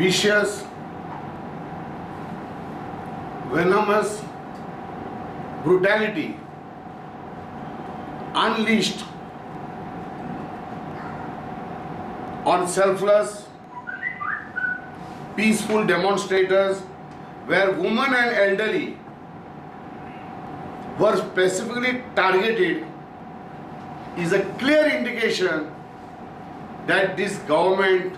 vicious, venomous brutality unleashed on selfless, peaceful demonstrators, where women and elderly were specifically targeted, is a clear indication that this government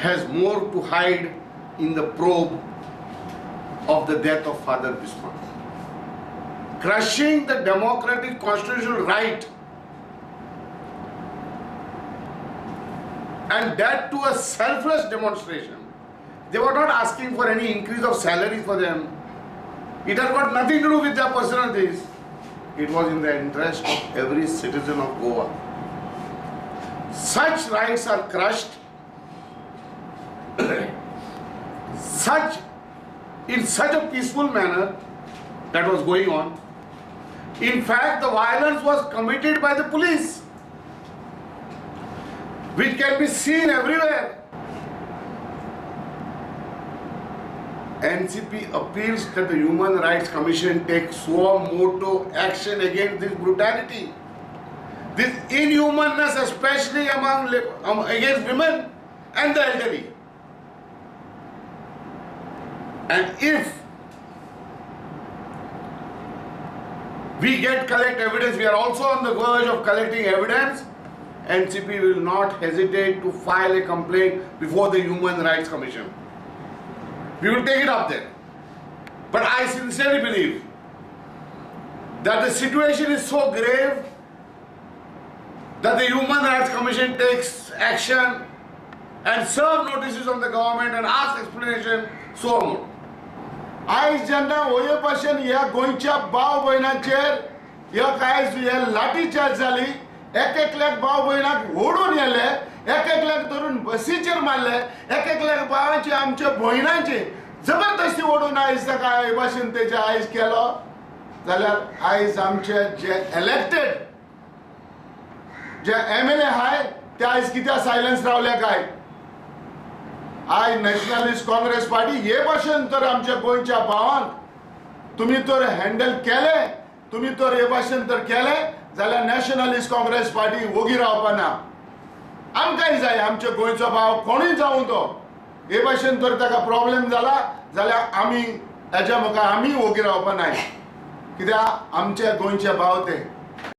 has more to hide in the probe of the death of Father Bismarck. Crushing the democratic constitutional right, and that to a selfless demonstration. They were not asking for any increase of salary for them. It has got nothing to do with their personal things. It was in the interest of every citizen of Goa. Such rights are crushed in such a peaceful manner that was going on. In fact, the violence was committed by the police, which can be seen everywhere. NCP appeals that the Human Rights Commission take suo motu action against this brutality, this inhumanness, especially against women and the elderly. And if we collect evidence, we are also on the verge of collecting evidence, NCP will not hesitate to file a complaint before the Human Rights Commission. We will take it up there. But I sincerely believe that the situation is so grave that the Human Rights Commission takes action and serve notices on the government and ask explanation so on. आयज जेन्ना ओये पासून ह्या गोंयच्या भाव भयणांचेर ह्या लाठीचार्ज जाली, एक भाव भयणाक ओडून येले, एक धरून बसीचेर मारले, एक भावांचे आमच्या भयणांचे जबरदस्ती ओडून आयज ताका हे भाशेन तेजे आयज केलो, जाल्यार आयज आमचे जे इलेक्टेड जे MLA आहाय ते आयज कित्याक सायलन्स रावले काय? आज नॅशनलिस्ट काँग्रेस पार्टी हे भाशेन तर आमच्या गोंयच्या भावांक तुम्ही तर हँडल केले, तुम्ही तर हे भाशेन तर केले, जाल्यार नॅशनलिस्ट काँग्रेस पार्टी वोगी रावपाना. आमकांय जाय आमच्या गोंयचो भाव कोणूय जावं तो हे भाशेन तर ताका प्रॉब्लेम जाला जाल्यार आमी हेच्या मुखार आमी वोगी रावपा नाय, कित्याक आमचे गोंयचे भाव ते